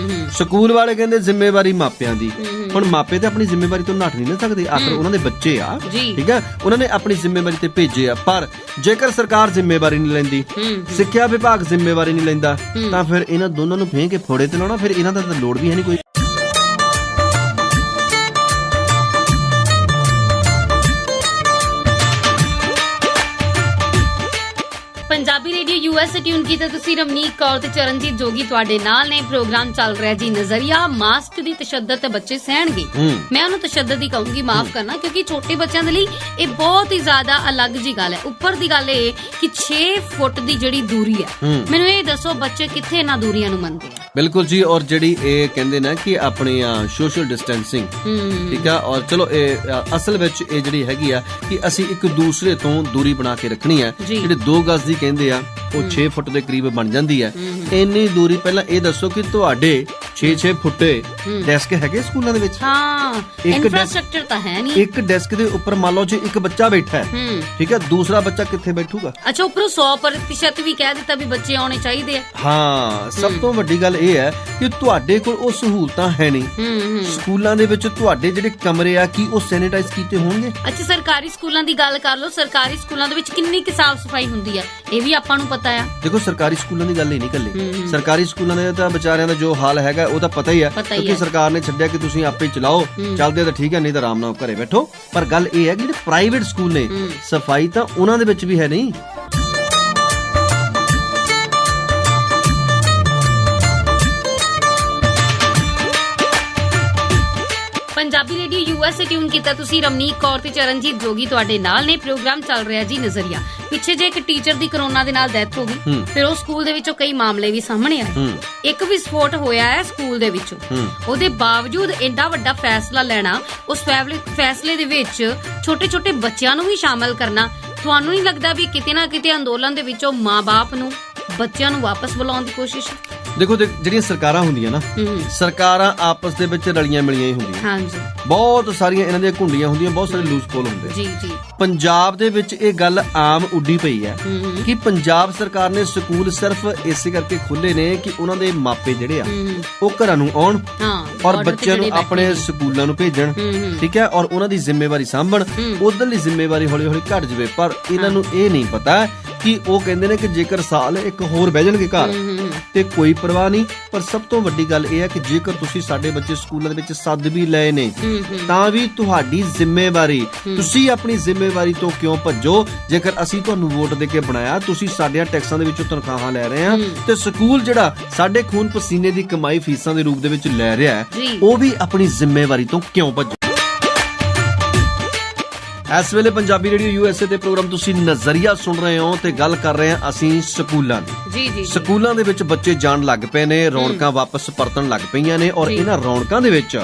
ਸਕੂਲ ਵਾਲੇ ਕਹਿੰਦੇ ਜ਼ਿੰਮੇਵਾਰੀ ਮਾਪਿਆਂ ਦੀ। ਹੁਣ ਮਾਪੇ ਤੇ ਆਪਣੀ ਜ਼ਿੰਮੇਵਾਰੀ ਤੋਂ ਨੱਠ ਨਹੀਂ ਨਾ ਸਕਦੇ, ਆਖਰ ਉਹਨਾਂ ਦੇ ਬੱਚੇ ਆ, ਠੀਕ ਹੈ, ਉਹਨਾਂ ਨੇ ਆਪਣੀ ਜ਼ਿੰਮੇਵਾਰੀ ਤੇ ਭੇਜੇ ਆ। ਪਰ ਜੇਕਰ ਸਰਕਾਰ ਜ਼ਿੰਮੇਵਾਰੀ ਨਹੀਂ ਲੈਂਦੀ, ਸਿੱਖਿਆ ਵਿਭਾਗ ਜ਼ਿੰਮੇਵਾਰੀ ਨਹੀਂ ਲੈਂਦਾ, ਤਾਂ ਫਿਰ ਇਹਨਾਂ ਦੋਨਾਂ ਨੂੰ ਫੇਂ ਕੇ ਫੋੜੇ ਤੇ ਲਾਉਣਾ, ਫਿਰ ਇਹਨਾਂ ਦਾ ਤਾਂ ਲੋੜ ਵੀ ਹੈ ਨਹੀਂ ਕੋਈ। ਪੰਜਾਬੀ ਰੇਡੀਓ ਯੂਐਸਏ ਟਿਊਨ ਕੀਤਾ ਤੁਸੀਂ। ਰਮਨੀਕ ਕੌਰ ਤੇ ਚਰਨਜੀਤ ਜੋਗੀ ਤੁਹਾਡੇ ਨਾਲ ਨੇ। ਪ੍ਰੋਗਰਾਮ ਚੱਲ ਰਿਹਾ ਜੀ ਨਜ਼ਰੀਆ। ਮਾਸਕ ਦੀ ਤਸ਼ੱਦਦ ਤੇ ਬੱਚੇ ਸਹਿਣਗੇ, ਮੈਂ ਉਹਨੂੰ ਤਸ਼ੱਦਦ ਹੀ ਕਹੂੰਗੀ, ਮਾਫ ਕਰਨਾ, ਕਿਉਂਕਿ ਛੋਟੇ ਬੱਚਿਆਂ ਦੇ ਲਈ ਇਹ ਬਹੁਤ ਹੀ ਜ਼ਿਆਦਾ ਅਲੱਗ ਜੀ ਗੱਲ ਹੈ। ਉੱਪਰ ਦੀ ਗੱਲ ਇਹ ਕਿ 6 ਫੁੱਟ ਦੀ ਜਿਹੜੀ ਦੂਰੀ ਹੈ, ਮੈਨੂੰ ਇਹ ਦੱਸੋ ਬੱਚੇ ਕਿੱਥੇ ਇਹਨਾਂ ਦੂਰੀਆਂ ਨੂੰ ਮੰਨਦੇ ਆ? ਬਿਲਕੁਲ ਜੀ। ਔਰ ਜਿਹੜੀ ਇਹ ਕਹਿੰਦੇ ਨਾ ਕਿ ਆਪਣੀ ਸੋਸ਼ਲ ਡਿਸਟੈਂਸਿੰਗ, ਠੀਕ ਆ, ਔਰ ਚਲੋ ਇਹ ਅਸਲ ਵਿੱਚ ਇਹ ਜਿਹੜੀ ਹੈਗੀ ਆ ਕਿ ਅਸੀਂ ਇੱਕ ਦੂਸਰੇ ਤੋਂ ਦੂਰੀ ਬਣਾ ਕੇ ਰੱਖਣੀ ਹੈ। ਜਿਹੜੇ 2 ਗਜ਼ ਦੀ ਕਹਿੰਦੇ ਆ ਉਹ 6 ਫੁੱਟ ਦੇ ਕਰੀਬ ਬਣ ਜਾਂਦੀ ਹੈ। ਇੰਨੀ ਦੂਰੀ। ਪਹਿਲਾਂ ਇਹ ਦੱਸੋ ਕਿ ਤੁਹਾਡੇ 6-6 ਫੁੱਟੇ ਡੈਸਕ ਹੈਗੇ ਸਕੂਲਾਂ ਦੇ ਵਿੱਚ? ਹਾਂ, ਇਨਫਰਾਸਟ੍ਰਕਚਰ ਤਾਂ ਹੈ ਨਹੀਂ। ਇੱਕ ਡੈਸਕ ਦੇ ਉੱਪਰ ਮੰਨ ਲਓ ਜੇ ਇੱਕ ਬੱਚਾ ਬੈਠਾ ਹੈ, ਠੀਕ ਹੈ, ਦੂਸਰਾ ਬੱਚਾ ਕਿੱਥੇ ਬੈਠੂਗਾ? ਅੱਛਾ, ਉੱਪਰੋਂ 100% ਵੀ ਕਹਿ ਦਿੱਤਾ ਵੀ ਬੱਚੇ ਆਉਣੇ ਚਾਹੀਦੇ ਆ। ਹਾਂ, ਸਭ ਤੋਂ ਵੱਡੀ ਗੱਲ ਇਹ ਹੈ ਕਿ ਤੁਹਾਡੇ ਕੋਲ ਉਹ ਸਹੂਲਤਾਂ ਹੈ ਨਹੀਂ। ਸਕੂਲਾਂ ਦੇ ਵਿੱਚ ਤੁਹਾਡੇ ਜਿਹੜੇ ਕਮਰੇ ਆ ਕੀ ਉਹ ਸੈਨੀਟਾਈਜ਼ ਕੀਤੇ ਹੋਣਗੇ? ਅੱਛਾ, ਸਰਕਾਰੀ ਸਕੂਲਾਂ ਦੀ ਗੱਲ ਕਰ ਲਓ। ਸਰਕਾਰੀ ਸਕੂਲਾਂ ਦੇ ਵਿੱਚ ਕਿੰਨੀ ਕੁ ਸਾਫ਼ ਸਫਾਈ ਹੁੰਦੀ ਹੈ, ਇਹ ਵੀ ਆਪਾਂ ਨੂੰ ਪਤਾ ਆ। ਦੇਖੋ, ਸਰਕਾਰੀ ਸਕੂਲਾਂ ਦੀ ਗੱਲ ਹੀ ਨਹੀਂ ਕੱਲੀ, ਸਰਕਾਰੀ ਸਕੂਲਾਂ ਦੇ ਤਾਂ ਵਿਚਾਰਿਆਂ ਦਾ ਜੋ ਹਾਲ ਹੈਗਾ ਉਹ ਤਾਂ ਪਤਾ ਹੀ ਹੈ, ਕਿਉਂਕਿ ਸਰਕਾਰ ਨੇ ਛੱਡਿਆ ਕਿ ਤੁਸੀਂ ਆਪੇ ਚਲਾਓ, ਚੱਲਦੇ ਤਾਂ ਠੀਕ ਹੈ, ਨਹੀਂ ਤਾਂ ਆਰਾਮ ਨਾਲ ਘਰੇ ਬੈਠੋ। ਪਰ ਗੱਲ ਇਹ ਹੈ ਕਿ ਜਿਹੜੇ ਪ੍ਰਾਈਵੇਟ ਸਕੂਲ ਨੇ, ਸਫਾਈ ਤਾਂ ਉਹਨਾਂ ਦੇ ਵਿੱਚ ਵੀ ਹੈ ਨਹੀਂ। ਪੰਜਾਬੀ ਰੇਡੀਓ ਯੂਐਸਏ ਟਿਊਨ ਕੀਤਾ ਤੁਸੀਂ। ਰਮਨੀਕ ਕੌਰ ਤੇ ਚਰਨਜੀਤ ਜੋਗੀ ਤੁਹਾਡੇ ਨਾਲ ਨੇ। ਪ੍ਰੋਗਰਾਮ ਚੱਲ ਰਿਹਾ ਜੀ ਨਜ਼ਰੀਆ। ਪਿੱਛੇ ਜੇ ਇੱਕ ਟੀਚਰ ਦੀ ਕਰੋਨਾ ਦੇ ਨਾਲ ਡੈਥ ਹੋ ਗਈ, ਫਿਰ ਉਹ ਸਕੂਲ ਦੇ ਵਿੱਚੋਂ ਕਈ ਮਾਮਲੇ ਵੀ ਸਾਹਮਣੇ ਆਏ। ਇੱਕ ਵਿਸਫੋਟ ਹੋਇਆ ਹੈ ਸਕੂਲ ਦੇ ਵਿੱਚੋਂ, ਉਹਦੇ ਬਾਵਜੂਦ ਐਡਾ ਵੱਡਾ ਫੈਸਲਾ ਲੈਣਾ, ਉਸ ਫੈਸਲੇ ਦੇ ਵਿੱਚ ਛੋਟੇ-ਛੋਟੇ ਬੱਚਿਆਂ ਨੂੰ ਵੀ ਸ਼ਾਮਲ ਕਰਨਾ, ਤੁਹਾਨੂੰ ਨਹੀਂ ਲੱਗਦਾ ਵੀ ਕਿਤੇ ਨਾ ਕਿਤੇ ਅੰਦੋਲਨ ਦੇ ਵਿੱਚੋਂ ਮਾਂ-ਬਾਪ ਨੂੰ ਬੱਚਿਆਂ ਨੂੰ ਵਾਪਸ ਬੁਲਾਉਣ ਦੀ ਕੋਸ਼ਿਸ਼? ਦੇਖੋ, ਜਿਹੜੀਆਂ ਸਰਕਾਰਾਂ ਹੁੰਦੀਆਂ ਨਾ, ਸਰਕਾਰਾਂ ਆਪਸ ਦੇ ਵਿੱਚ ਰਲੀਆਂ ਮਿਲੀਆਂ ਹੀ ਹੁੰਦੀਆਂ। ਹਾਂਜੀ, ਬਹੁਤ ਸਾਰੀਆਂ ਇਹਨਾਂ ਦੀਆਂ ਘੁੰਡੀਆਂ ਹੁੰਦੀਆਂ, ਬਹੁਤ ਸਾਰੇ ਲੂਸ ਪੋਲ ਹੁੰਦੇ। ਜੀ ਜੀ। ਪੰਜਾਬ ਦੇ ਵਿੱਚ ਇਹ ਗੱਲ ਆਮ ਉੱਡੀ ਪਈ ਹੈ ਕਿ ਪੰਜਾਬ ਸਰਕਾਰ ਨੇ ਸਕੂਲ ਸਿਰਫ ਇਸੇ ਕਰਕੇ ਖੁੱਲੇ ਨੇ ਕਿ ਉਹਨਾਂ ਦੇ ਮਾਪੇ ਜਿਹੜੇ ਆ ਉਹ ਘਰਾਂ ਨੂੰ ਆਉਣ ਔਰ ਬੱਚਿਆਂ ਨੂੰ ਆਪਣੇ ਸਕੂਲਾਂ ਨੂੰ ਭੇਜਣ, ਠੀਕ ਹੈ, ਔਰ ਉਹਨਾਂ ਦੀ ਜ਼ਿੰਮੇਵਾਰੀ ਸਾਂਭਣ। ਉਧਰਲੀ ਜ਼ਿੰਮੇਵਾਰੀ ਹੌਲੀ ਹੌਲੀ ਘਟ ਜਾਵੇ। ਪਰ ਇਹਨਾਂ ਨੂੰ ਇਹ ਨਹੀਂ ਪਤਾ ਕਿ ਉਹ ਕਹਿੰਦੇ ਨੇ ਕਿ ਜੇਕਰ ਸਾਲ ਇੱਕ ਹੋਰ ਬਹਿ ਜਾਣਗੇ ਘਰ ਤੇ ਕੋਈ ਪਰਵਾਹ ਨਹੀਂ। ਪਰ ਸਭ ਤੋਂ ਵੱਡੀ ਗੱਲ ਇਹ ਹੈ ਕਿ ਜੇਕਰ ਤੁਸੀਂ ਸਾਡੇ ਬੱਚੇ ਸਕੂਲਾਂ ਦੇ ਵਿੱਚ ਸੱਦ ਵੀ ਲਏ ਨੇ, ਤਾਂ ਵੀ ਤੁਹਾਡੀ ਜ਼ਿੰਮੇਵਾਰੀ, ਤੁਸੀਂ ਆਪਣੀ ਜ਼ਿੰਮੇਵਾਰੀ ਤੋਂ ਕਿਉਂ ਭੱਜੋ? ਜੇਕਰ ਅਸੀਂ ਤੁਹਾਨੂੰ ਵੋਟ ਦੇ ਕੇ ਬਣਾਇਆ, ਤੁਸੀਂ ਸਾਡੇ ਟੈਕਸਾਂ ਦੇ ਵਿੱਚੋਂ ਤਨਖਾਹਾਂ ਲੈ ਰਹੇ ਆ, ਤੇ ਸਕੂਲ ਜਿਹੜਾ ਸਾਡੇ ਖੂਨ ਪਸੀਨੇ ਦੀ ਕਮਾਈ ਫੀਸਾਂ ਦੇ ਰੂਪ ਦੇ ਵਿੱਚ ਲੈ ਰਿਹਾ ਹੈ, ਉਹ ਵੀ ਆਪਣੀ ਜ਼ਿੰਮੇਵਾਰੀ ਤੋਂ ਕਿਉਂ ਭੱਜੋ? ਇਸ ਵੇਲੇ ਪੰਜਾਬੀ ਰੇਡੀਓ ਯੂਐਸਏ ਤੇ ਪ੍ਰੋਗਰਾਮ ਤੁਸੀਂ ਨਜ਼ਰੀਆ ਸੁਣ ਰਹੇ ਹੋ ਤੇ ਗੱਲ ਕਰ ਰਹੇ ਹਾਂ ਅਸੀਂ ਸਕੂਲਾਂ ਦੀ। ਜੀ ਜੀ। ਸਕੂਲਾਂ ਦੇ ਵਿੱਚ ਬੱਚੇ ਜਾਣ ਲੱਗ ਪਏ ਨੇ, ਰੌਣਕਾਂ ਵਾਪਸ ਪਰਤਣ ਲੱਗ ਪਈਆਂ ਨੇ। ਔਰ ਇਹਨਾਂ ਰੌਣਕਾਂ ਦੇ ਵਿੱਚ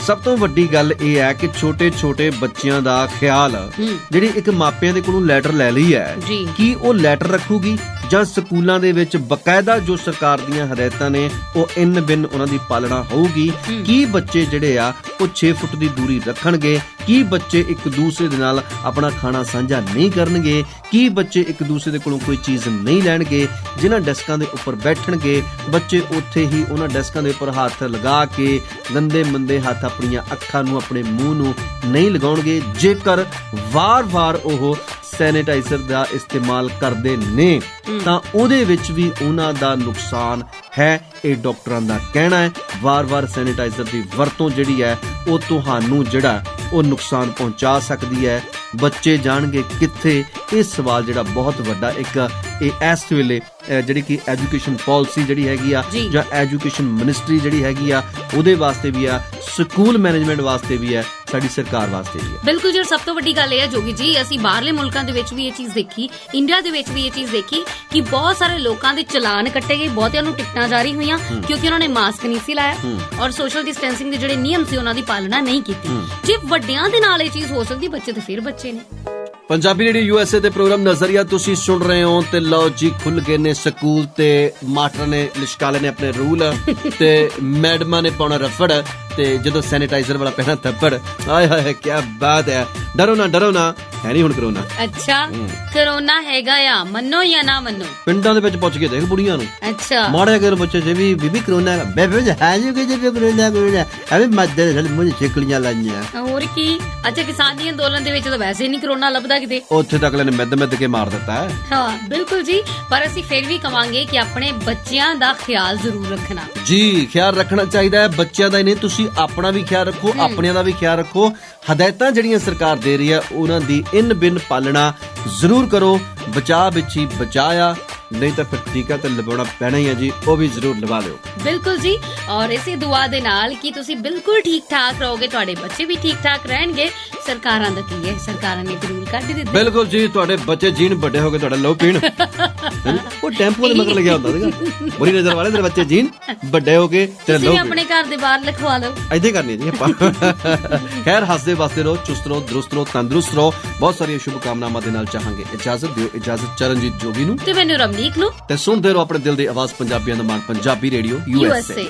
ਸਭ ਤੋਂ ਵੱਡੀ ਗੱਲ ਇਹ ਹੈ ਕਿ ਛੋਟੇ-ਛੋਟੇ ਬੱਚਿਆਂ ਦਾ ਖਿਆਲ, ਜਿਹੜੀ ਇੱਕ ਮਾਪਿਆਂ ਦੇ ਕੋਲੋਂ ਲੈਟਰ ਲੈ ਲਈ ਹੈ, ਕੀ ਉਹ ਲੈਟਰ ਰੱਖੂਗੀ ਜਾਂ ਸਕੂਲਾਂ ਦੇ ਵਿੱਚ ਬਕਾਇਦਾ ਜੋ ਸਰਕਾਰ ਦੀਆਂ ਹਦਾਇਤਾਂ ਨੇ ਉਹ ਇਨ ਬਿਨ ਉਹਨਾਂ ਦੀ ਪਾਲਣਾ ਹੋਊਗੀ? ਕੀ ਬੱਚੇ ਜਿਹੜੇ ਆ ਉਹ 6 ਫੁੱਟ ਦੀ ਦੂਰੀ ਰੱਖਣਗੇ ਕੀ ਬੱਚੇ ਇੱਕ ਦੂਸਰੇ ਦੇ ਨਾਲ ਆਪਣਾ ਖਾਣਾ ਸਾਂਝਾ ਨਹੀਂ ਕਰਨਗੇ, ਕੀ ਬੱਚੇ ਇੱਕ ਦੂਸਰੇ ਦੇ ਕੋਲੋਂ ਕੋਈ ਚੀਜ਼ ਨਹੀਂ ਲੈਣਗੇ, ਜਿਨ੍ਹਾਂ ਡੈਸਕਾਂ ਦੇ ਉੱਪਰ ਬੈਠਣਗੇ ਬੱਚੇ ਉੱਥੇ ਹੀ ਉਹਨਾਂ ਡੈਸਕਾਂ ਦੇ ਉੱਪਰ ਹੱਥ ਲਗਾ ਕੇ ਗੰਦੇ ਮੰਦੇ ਹੱਥ ਆਪਣੀਆਂ ਅੱਖਾਂ ਨੂੰ ਆਪਣੇ ਮੂੰਹ ਨੂੰ ਨਹੀਂ ਲਗਾਉਣਗੇ। ਜੇਕਰ ਵਾਰ-ਵਾਰ ਉਹ ਸੈਨੀਟਾਈਜ਼ਰ ਦਾ ਇਸਤੇਮਾਲ ਕਰਦੇ ਨੇ ਤਾਂ ਉਹਦੇ ਵਿੱਚ ਵੀ ਉਹਨਾਂ ਦਾ ਨੁਕਸਾਨ ਹੈ। ਇਹ ਡਾਕਟਰਾਂ ਦਾ ਕਹਿਣਾ ਹੈ। ਵਾਰ-ਵਾਰ ਸੈਨੀਟਾਈਜ਼ਰ ਦੀ ਵਰਤੋਂ ਜਿਹੜੀ ਹੈ ਉਹ ਤੁਹਾਨੂੰ ਜਿਹੜਾ ਉਹ ਨੁਕਸਾਨ ਪਹੁੰਚਾ ਸਕਦੀ ਹੈ। ਬੱਚੇ ਜਾਣਗੇ ਕਿੱਥੇ? ਇਹ ਸਵਾਲ ਜਿਹੜਾ ਬਹੁਤ ਵੱਡਾ ਇੱਕ ਇਸ ਵੇਲੇ ਜਿਹੜੀ ਕਿ ਐਜੂਕੇਸ਼ਨ ਪਾਲਿਸੀ ਜਿਹੜੀ ਹੈਗੀ ਆ ਜਾਂ ਐਜੂਕੇਸ਼ਨ ਮਿਨਿਸਟਰੀ ਜਿਹੜੀ ਹੈਗੀ ਆ ਉਹਦੇ ਵਾਸਤੇ ਵੀ ਆ, ਸਕੂਲ ਮੈਨੇਜਮੈਂਟ ਵਾਸਤੇ ਵੀ ਹੈ, ਸਾਡੀ ਸਰਕਾਰ ਵਾਸਤੇ ਵੀ ਹੈ। ਬਿਲਕੁਲ ਜੀ। ਸਭ ਤੋਂ ਵੱਡੀ ਗੱਲ ਇਹ ਹੈ ਜੋਗੀ ਜੀ, ਅਸੀਂ ਬਾਹਰਲੇ ਮੁਲਕਾਂ ਦੇ ਵਿੱਚ ਵੀ ਇਹ ਚੀਜ਼ ਦੇਖੀ, ਇੰਡੀਆ ਦੇ ਵਿੱਚ ਵੀ ਇਹ ਚੀਜ਼ ਦੇਖੀ ਕਿ ਬਹੁਤ ਸਾਰੇ ਲੋਕਾਂ ਦੇ ਚਲਾਨ ਕੱਟੇ ਗਏ, ਬਹੁਤਿਆਂ ਨੂੰ ਟਿਕਟਾਂ ਜਾਰੀ ਹੋਈਆਂ ਕਿਉਂਕਿ ਉਹਨਾਂ ਨੇ ਮਾਸਕ ਨਹੀਂ ਸੀ ਲਾਇਆ ਔਰ ਸੋਸ਼ਲ ਡਿਸਟੈਂਸਿੰਗ ਦੇ ਜਿਹੜੇ ਨਿਯਮ ਸੀ ਉਹਨਾਂ ਦੀ ਪਾਲਣਾ ਨਹੀਂ ਕੀਤੀ। ਜੇ ਵੱਡਿਆਂ ਦੇ ਨਾਲ ਇਹ ਚੀਜ਼ ਹੋ ਸਕਦੀ, ਬੱਚੇ ਤਾਂ ਫਿਰ ਬੱਚੇ ਨੇ। ਪੰਜਾਬੀ ਰੇਡੀਓ ਯੂਐਸਏ ਦੇ ਪ੍ਰੋਗਰਾਮ ਨਜ਼ਰੀਆ ਤੁਸੀਂ ਸੁਣ ਰਹੇ ਹੋ ਤੇ ਲਓ ਜੀ ਖੁੱਲ ਗਏ ਨੇ ਸਕੂਲ ਤੇ ਮਾਸਟਰ ਨੇ ਲਿਸ਼ਕਾਲੇ ਨੇ ਆਪਣੇ ਰੂਲ ਤੇ ਮੈਡਮਾਂ ਨੇ ਪਾਉਣਾ ਰਫੜ ਤੇ ਜਦੋਂ ਸੈਨੀਟਾਈਜ਼ਰ ਵਾਲਾ ਪਹਿਨਾ ਥੱਪੜ। ਆਏ ਹਾਏ ਕੀ ਬਾਤ ਹੈ। ਡਰੋ ਨਾ ਹੈ ਨਹੀਂ ਹੁਣ ਕਰੋਨਾ। ਅੱਛਾ ਕਰੋਨਾ ਹੈਗਾ ਆ, ਮੰਨੋ ਜਾਂ ਨਾ ਮੰਨੋ। ਪਿੰਡਾਂ ਦੇ ਵਿੱਚ ਪੁੱਛ ਕੇ ਦੇਖ ਬੁੜੀਆਂ ਨੂੰ। ਅੱਛਾ ਮਾੜੇ ਅਗਰ ਬੱਚੇ ਜੇ ਵੀ ਬੀਬੀ ਕਰੋਨਾ ਹੈ ਬੇਬੇ ਹੈ ਜੀ ਕਿ ਜੇ ਕਰੋਨਾ ਐਵੇਂ ਮੱਦੇ ਨਾਲ ਮੁੰਡੇ ਛਿਕਲੀਆਂ ਲਾਈਆਂ। ਹੋਰ ਕੀ। ਅੱਛਾ ਕਿਸਾਨੀ ਅੰਦੋਲਨ ਦੇ ਵਿੱਚ ਤਾਂ ਵੈਸੇ ਨਹੀਂ ਕਰੋਨਾ ਲੱਭਦਾ ਕਿਤੇ, ਉੱਥੇ ਤੱਕ ਅਗਲੇ ਨੇ ਮਿੱਦ ਕੇ ਮਾਰ ਦਿੱਤਾ ਹੈ। ਹਾਂ ਬਿਲਕੁਲ ਜੀ। ਪਰ ਅਸੀਂ ਫਿਰ ਵੀ ਕਵਾਂਗੇ ਕਿ ਆਪਣੇ ਬੱਚਿਆਂ ਦਾ ਖਿਆਲ ਜ਼ਰੂਰ ਰੱਖਣਾ। ਜੀ ਖਿਆਲ ਰੱਖਣਾ ਚਾਹੀਦਾ ਹੈ ਬੱਚਿਆਂ ਦਾ ਹੀ ਨਹੀਂ, ਤੁਸੀਂ ਆਪਣਾ ਵੀ ਖਿਆਲ ਰੱਖੋ, ਆਪਣਿਆਂ ਦਾ ਵੀ ਖਿਆਲ ਰੱਖੋ। ਹਦਾਇਤਾਂ ਜਿਹੜੀਆਂ ਸਰਕਾਰ ਦੇ ਰਹੀ ਹੈ ਉਹਨਾਂ ਦੀ ਇਨ ਬਿਨ ਪਾਲਣਾ ਜ਼ਰੂਰ ਕਰੋ। ਬਚਾਅ ਵਿੱਚ ਹੀ ਬਚਾਇਆ, ਨਹੀਂ ਤਾਂ ਫਿਰ ਟੀਕਾ ਤਾਂ ਲਗਾਉਣਾ ਪੈਣਾ ਹੀ ਹੈ ਜੀ, ਉਹ ਵੀ ਜ਼ਰੂਰ ਲਵਾ ਲਿਓ। ਬਿਲਕੁਲ ਜੀ। ਔਰ ਇਸੇ ਦੁਆ ਦੇ ਨਾਲ ਕਿ ਤੁਸੀਂ ਬਿਲਕੁਲ ਠੀਕ ਠਾਕ ਰਹੋਗੇ, ਤੁਹਾਡੇ ਬੱਚੇ ਵੀ ਠੀਕ ਠਾਕ ਰਹਿਣਗੇ। ਸਰਕਾਰਾਂ ਦਾ ਕੀ ਹੈ, ਸਰਕਾਰਾਂ ਨੇ ਰੂਲ ਕੱਢ ਦਿੱਤੇ। ਬਿਲਕੁਲ ਜੀ। ਤੁਹਾਡੇ ਬੱਚੇ ਜੀਣ ਵੱਡੇ ਹੋ ਕੇ ਤੁਹਾਡਾ ਲਹੂ ਪੀਣ। ਉਹ ਟੈਂਪੂ ਦੇ ਮਗਰ ਲੱਗਿਆ ਹੁੰਦਾ ਸੀਗਾ, ਬੁਰੀ ਨਜ਼ਰ ਵਾਲੇ ਤੇਰੇ ਬੱਚੇ ਜੀਣ ਵੱਡੇ ਹੋ ਕੇ ਤੇਰੇ ਲਹੂ ਪੀਣ। ਆਪਣੇ ਘਰ ਦੇ ਬਾਹਰ ਲਿਖਵਾ ਲਓ। ਏਦਾਂ ਕਰਨੀ ਜੀ ਆਪਾਂ। ਖੈਰ ਹੱਸਦੇ ਵਸਦੇ ਰਹੋ, ਚੁਸਤ ਰਹੋ, ਦਰੁਸਤ ਰਹੋ, ਤੰਦਰੁਸਤ ਰਹੋ। ਬਹੁਤ ਸਾਰੀਆਂ ਸ਼ੁਭ ਕਾਮਨਾਵਾਂ ਦੇ ਨਾਲ ਚਾਹਾਂਗੇ। ਇਜਾਜ਼ਤ ਦਿਓ। ਇਜਾਜ਼ਤ ਚਰਨਜੀਤ ਜੋਗੀ ਨੂੰ ਤੇ ਮੈਨੂੰ ਰਮਨੀਕ ਨੂੰ। ਤੇ ਸੁਣਦੇ ਰਹੋ ਆਪਣੇ ਦਿਲ ਦੀ ਆਵਾਜ਼ ਪੰਜਾਬੀਆਂ ਦਾ ਮਾਣ ਪੰਜਾਬੀ ਰੇਡੀਓ USA।